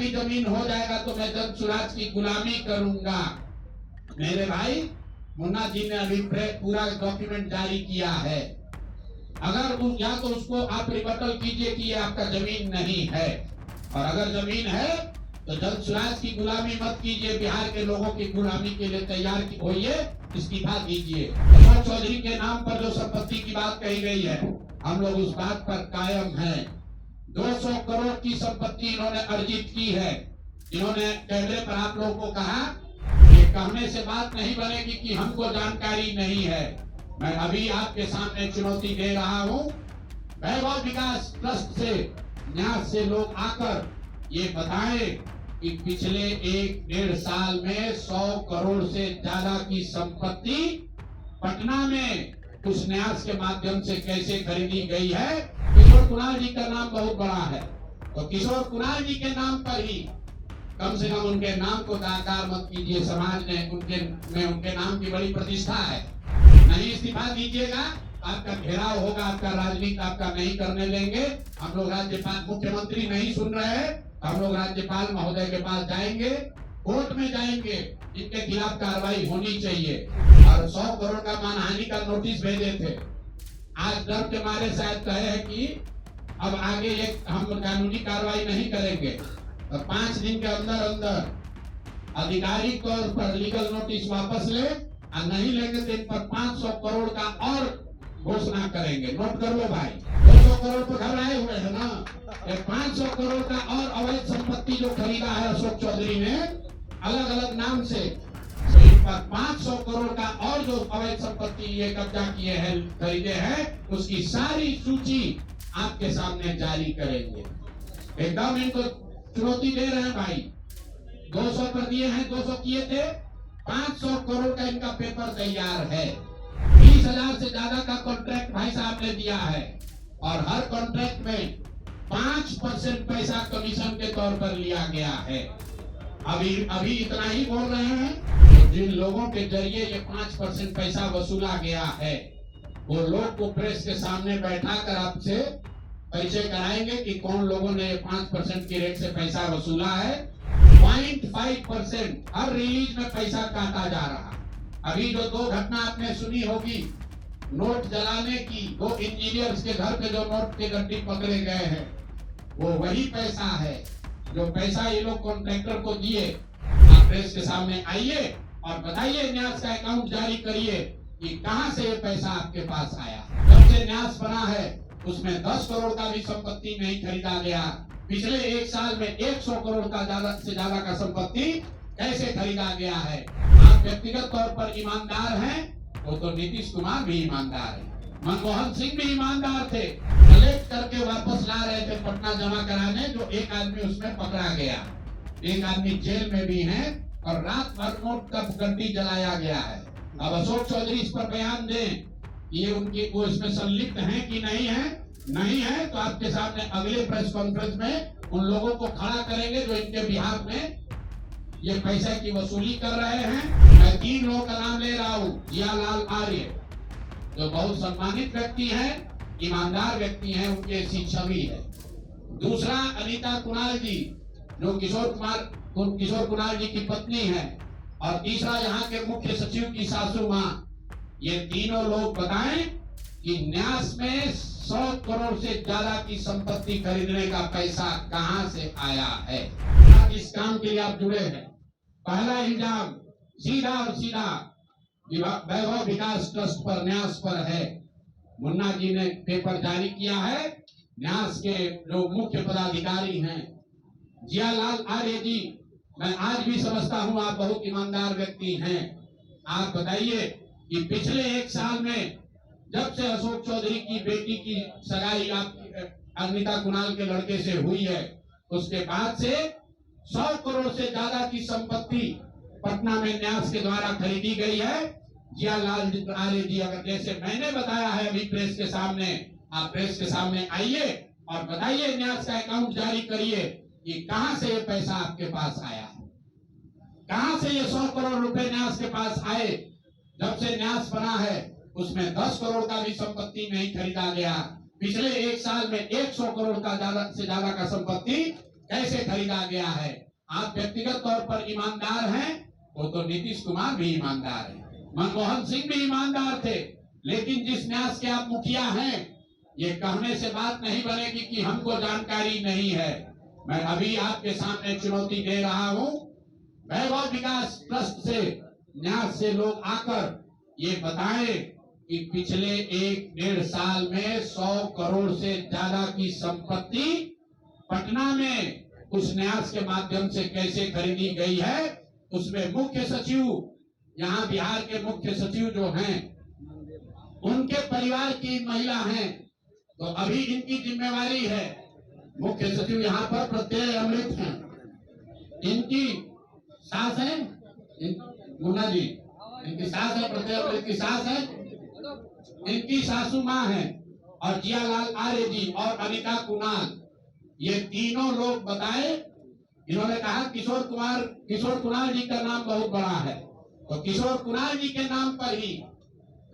भी जमीन हो जाएगा तो मैं जन स्वराज की गुलामी करूंगा। मेरे भाई, मुन्ना जी ने अभी पूरा डॉक्यूमेंट जारी किया है। अगर या तो उसको आप रिबटल कीजिए कि ये आपका जमीन नहीं है, और अगर जमीन है तो जन स्वराज की गुलामी मत कीजिए, बिहार के लोगों की गुलामी के लिए तैयार होइए, इस्तीफा दीजिए। अशोक चौधरी के नाम पर जो संपत्ति की बात कही गई है, हम लोग उस बात पर कायम हैं। 200 करोड़ की संपत्ति इन्होंने अर्जित की है। इन्होंने कैमरे पर आप लोगों को कहा कि कहने से बात नहीं बनेगी कि हमको जानकारी नहीं है। मैं अभी आपके सामने चुनौती दे रहा हूं, वैभव विकास ट्रस्ट से, न्यास से लोग आकर ये बताएं कि पिछले 1-1.5 साल में 100 करोड़ से ज्यादा की संपत्ति पटना में उस न्यास के माध्यम से कैसे खरीदी गई है। किशोर कुणाल जी का नाम बहुत बड़ा है, तो किशोर कुणाल जी के नाम पर ही कम से कम उनके नाम को दाकार मत कीजिए। समाज ने उनके नाम की बड़ी प्रतिष्ठा है। नहीं इस्तीफा दीजिएगा, आपका घेराव होगा, आपका राजनीति आपका नहीं करने देंगे। हम लोग राज्यपाल, मुख्यमंत्री नहीं सुन रहे हैं, हम लोग राज्यपाल महोदय के पास जाएंगे, कोर्ट में जाएंगे, इनके खिलाफ कार्रवाई होनी चाहिए। और 100 करोड़ का मानहानि का नोटिस भेजे थे। आज डर के मारे शायद कहे हैं कि अब आगे ये हम कानूनी कार्रवाई नहीं करेंगे, तो 5 दिन के अंदर अंदर आधिकारिक तौर पर लीगल नोटिस वापस ले, और नहीं लेंगे तो इन पर 500 करोड़ का और घोषणा करेंगे। नोट कर लो भाई, 200 करोड़ पर घबराए हुए है ना, 500 करोड़ का और अवैध संपत्ति जो खरीदा है अशोक चौधरी ने अलग अलग नाम से, तो इन पर 500 करोड़ का और जो अवैध संपत्ति ये कब्जा किए हैं, खरीदे हैं, उसकी सारी सूची आपके सामने जारी करेंगे। एकदम इनको चुनौती दे रहे हैं भाई। 200 पर दिए हैं, 200 किए थे, 500 करोड़ का इनका पेपर तैयार है। 20,000 से ज्यादा का कॉन्ट्रैक्ट भाई साहब ने दिया है, और हर कॉन्ट्रैक्ट में 5% पैसा कमीशन के तौर पर लिया गया है। अभी इतना ही बोल रहे हैं, तो जिन लोगों के जरिए ये 5% पैसा वसूला गया है, वो लोग को प्रेस के सामने बैठा कर आपसे परिचय कराएंगे कि कौन लोगों ने 5% की रेट से पैसा वसूला है। 0.5% हर रिलीज में पैसा काटा जा रहा। अभी जो 2 घटना आपने सुनी होगी, नोट जलाने की, 2 इंजीनियर्स के घर पे जो नोट के गड्ढे पकड़े गए हैं, वो वही पैसा है जो पैसा ये लोग कॉन्ट्रैक्टर को दिए। आप प्रेस के सामने आइए और बताइए, न्यास का अकाउंट जारी करिए कि कहां से ये पैसा आपके पास आया। जब से न्यास बना है उसमें 10 करोड़ का भी संपत्ति नहीं खरीदा गया। पिछले 1 साल में 100 करोड़ का ज्यादा से ज्यादा का संपत्ति कैसे खरीदा गया है। आप व्यक्तिगत तौर पर ईमानदार हैं, वो तो नीतीश कुमार भी ईमानदार है, मनमोहन सिंह भी ईमानदार थे, कलेक्ट करके वापस ला रहे थे पटना जमा कराने, जो एक आदमी उसमें पकड़ा गया, एक आदमी जेल में भी है, और रात भर नोट का गड्ढी जलाया गया है। अब अशोक चौधरी इस पर बयान दें, ये उनकी वो इसमें संलिप्त है कि नहीं है। नहीं है तो आपके सामने अगले प्रेस कॉन्फ्रेंस में उन लोगों को खड़ा करेंगे जो इनके बिहार में ये पैसे की वसूली कर रहे हैं। मैं 3 लोगों का नाम ले रहा हूँ। जियालाल आर्य जो बहुत सम्मानित व्यक्ति हैं, ईमानदार व्यक्ति हैं, उनकी ऐसी छवि है। दूसरा अनीता कुणाल जी जो किशोर कुणाल जी की पत्नी है, और तीसरा यहाँ के मुख्य सचिव की सासू माँ। ये तीनों लोग बताएं कि न्यास में 100 करोड़ से ज्यादा की संपत्ति खरीदने का पैसा कहां से आया है। इस काम के लिए आप जुड़े हैं। पहला इल्जाम सीधा और सीधा वैभव विकास ट्रस्ट पर, न्यास पर है। मुन्ना जी ने पेपर जारी किया है। न्यास के जो मुख्य पदाधिकारी हैं, जियालाल आर्य जी, मैं आज भी समझता हूं आप बहुत ईमानदार व्यक्ति हैं। आप बताइए कि पिछले 1 साल में जब से अशोक चौधरी की बेटी की सगाई अनीता कुणाल के लड़के से हुई है, उसके बाद से 100 करोड़ से ज्यादा की संपत्ति पटना में न्यास के द्वारा खरीदी गई है। जियालाल आर्य जी, अगर जैसे मैंने बताया है अभी प्रेस के सामने, आप प्रेस के सामने आइए और बताइए, न्यास का अकाउंट जारी करिए कि कहां से ये पैसा आपके पास आया, कहां से ये 100 करोड़ रुपए न्यास के पास आए। जब से न्यास बना है उसमें 10 करोड़ का भी संपत्ति नहीं खरीदा गया। पिछले 1 साल में 100 करोड़ का ज्यादा से ज्यादा का संपत्ति कैसे खरीदा गया है। आप व्यक्तिगत तौर पर ईमानदार हैं, वो तो नीतीश कुमार भी ईमानदार है, मनमोहन सिंह भी ईमानदार थे, लेकिन जिस न्यास के आप मुखिया हैं, ये कहने से बात नहीं बनेगी कि हमको जानकारी नहीं है। मैं अभी आपके सामने चुनौती दे रहा हूं, वैभव विकास ट्रस्ट से न्यास से लोग आकर ये बताएं कि पिछले 1-1.5 साल में 100 करोड़ से ज्यादा की संपत्ति पटना में उस न्यास के माध्यम से कैसे खरीदी गई है। उसमें मुख्य सचिव, यहाँ बिहार के मुख्य सचिव जो हैं, उनके परिवार की महिला हैं, तो अभी इनकी जिम्मेवारी है। मुख्य सचिव यहाँ पर प्रत्यय अमृत हैं, इनकी सास है मुन्ना जी, इनकी सास है, प्रत्यय अमृत की सास है, इनकी सासू माँ है, और जियालाल आर्य जी और अनिता कुणाल, ये तीनों लोग बताए। इन्होंने कहा किशोर कुणाल जी का नाम बहुत बड़ा है, तो किशोर कुणाल जी के नाम पर ही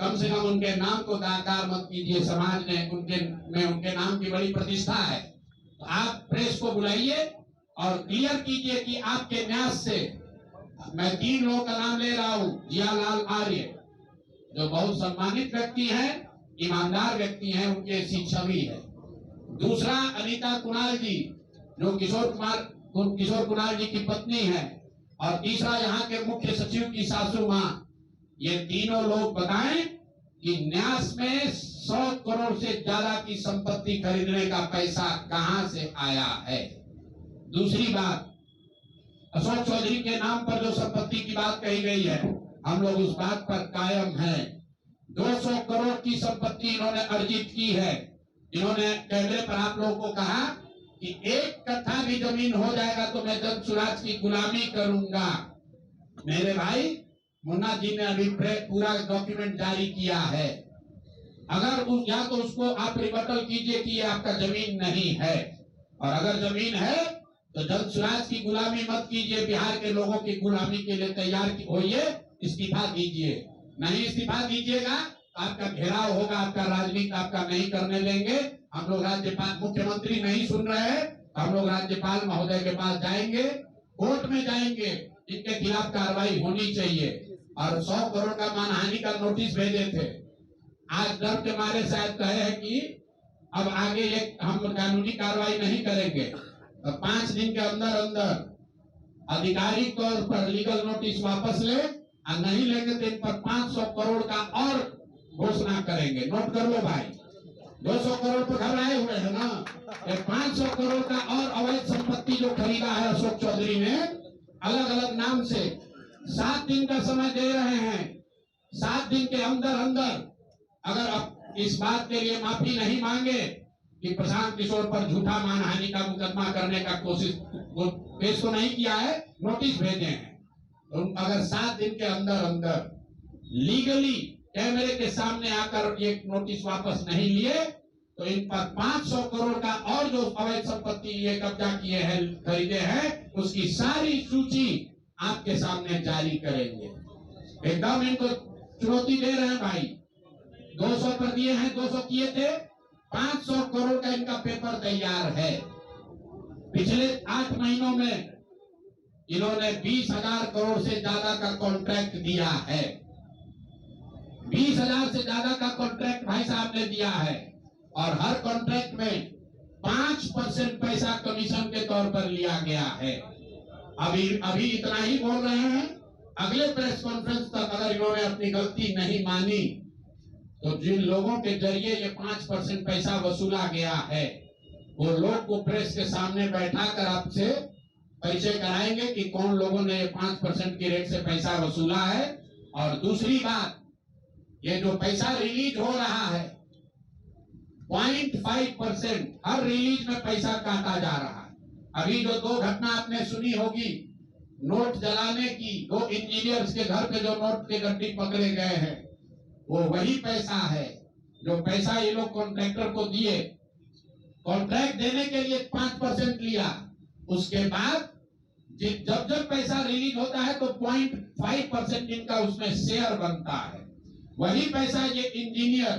कम से कम उनके नाम को दाकार मत कीजिए, समाज ने उनके नाम की बड़ी प्रतिष्ठा है। तो आप प्रेस को बुलाइए और क्लियर कीजिए कि आपके न्यास से, मैं 3 लोगों का नाम ले रहा हूं, जियालाल आर्य जो बहुत सम्मानित व्यक्ति हैं, ईमानदार व्यक्ति हैं, उनकी ऐसी छवि है। दूसरा अनीता कुणाल जी जो किशोर कुणाल जी की पत्नी है, और तीसरा यहाँ के मुख्य सचिव की सासू माँ। ये तीनों लोग बताएं कि न्यास में 100 करोड़ से ज्यादा की संपत्ति खरीदने का पैसा कहां से आया है। दूसरी बात, अशोक चौधरी के नाम पर जो संपत्ति की बात कही गई है, हम लोग उस बात पर कायम हैं। 200 करोड़ की संपत्ति इन्होंने अर्जित की है। इन्होंने कैमरे पर आप लोगों को कहा कि 1 कट्ठा भी जमीन हो जाएगा तो मैं जन सुराज की गुलामी करूंगा। मेरे भाई, मुन्ना जी ने अभी पूरा डॉक्यूमेंट जारी किया है। अगर या तो उसको आप रिबटल कीजिए कि ये आपका जमीन नहीं है, और अगर जमीन है तो जन सुराज की गुलामी मत कीजिए, बिहार के लोगों की गुलामी के लिए तैयार होइए, इस्तीफा दीजिए। नहीं इस्तीफा दीजिएगा आपका घेराव होगा, आपका राजनीति आपका नहीं करने देंगे। हम लोग राज्यपाल, मुख्यमंत्री नहीं सुन रहे हैं, हम लोग राज्यपाल महोदय के पास जाएंगे, कोर्ट में जाएंगे, इनके खिलाफ कार्रवाई होनी चाहिए। और 100 करोड़ का मानहानि का नोटिस भेजे थे, आज डर के मारे शायद कहे हैं कि अब आगे ये हम कानूनी कार्रवाई नहीं करेंगे, तो 5 दिन के अंदर अंदर आधिकारिक तौर पर लीगल नोटिस वापस ले, और नहीं लेंगे तो इन पर 500 करोड़ का और घोषणा करेंगे। नोट कर लो भाई, 200 करोड़ पर घबराए हुए हैं ना, 500 करोड़ का और अवैध संपत्ति जो खरीदा है अशोक चौधरी ने अलग अलग नाम से। 7 दिन का समय दे रहे हैं, 7 दिन के अंदर अंदर अगर अब इस बात के लिए माफी नहीं मांगे कि प्रशांत किशोर पर झूठा मानहानि का मुकदमा करने का कोशिश पेश तो नहीं किया है, नोटिस भेजे हैं, तो अगर 7 दिन के अंदर अंदर लीगली कैमरे के सामने आकर ये नोटिस वापस नहीं लिए तो इन पर 500 करोड़ का और जो अवैध संपत्ति ये कब्जा किए हैं, खरीदे हैं, उसकी सारी सूची आपके सामने जारी करेंगे। एकदम इनको चुनौती दे रहे हैं भाई। 200 पर दिए हैं, 200 किए थे, 500 करोड़ का इनका पेपर तैयार है। पिछले 8 महीनों में इन्होंने 20,000 करोड़ से ज्यादा का कॉन्ट्रैक्ट दिया है। 20,000 से ज्यादा का कॉन्ट्रैक्ट भाई साहब ने दिया है, और हर कॉन्ट्रैक्ट में 5% पैसा कमीशन के तौर पर लिया गया है। अभी इतना ही बोल रहे हैं, अगले प्रेस कॉन्फ्रेंस तक अगर इन्होंने अपनी गलती नहीं मानी तो जिन लोगों के जरिए ये 5% पैसा वसूला गया है, वो लोग को प्रेस के सामने बैठा कर आपसे परिचय कराएंगे कि कौन लोगों ने 5% की रेट से पैसा वसूला है। और दूसरी बात, ये जो पैसा रिलीज हो रहा है 0.5% हर रिलीज में पैसा काटा जा रहा है। अभी जो 2 घटना आपने सुनी होगी नोट जलाने की, 2 इंजीनियर्स के घर पे जो नोट के गड्ढे पकड़े गए हैं, वो वही पैसा है जो पैसा ये लोग कॉन्ट्रैक्टर को दिए। कॉन्ट्रैक्ट देने के लिए 5% लिया, उसके बाद जब पैसा रिलीज होता है तो 0.5% इनका उसमें शेयर बनता है। वही पैसा ये इंजीनियर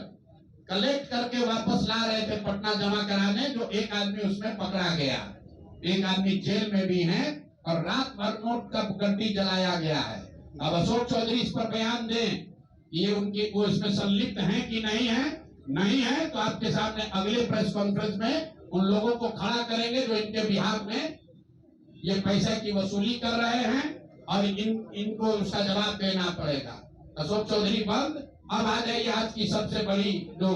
कलेक्ट करके वापस ला रहे थे पटना जमा कराने, जो एक आदमी उसमें पकड़ा गया। एक आदमी जेल में भी है और रात भर नोट का गड्डी जलाया गया है। अब अशोक चौधरी इस पर बयान दें, ये उनके वो इसमें संलिप्त हैं कि नहीं है। नहीं है तो आपके सामने अगले प्रेस कॉन्फ्रेंस में उन लोगों को खड़ा करेंगे जो इनके बिहार में ये पैसे की वसूली कर रहे हैं और इनको उसका जवाब देना पड़ेगा। अशोक चौधरी बंद। अब आ जाइए आज की सबसे बड़ी जो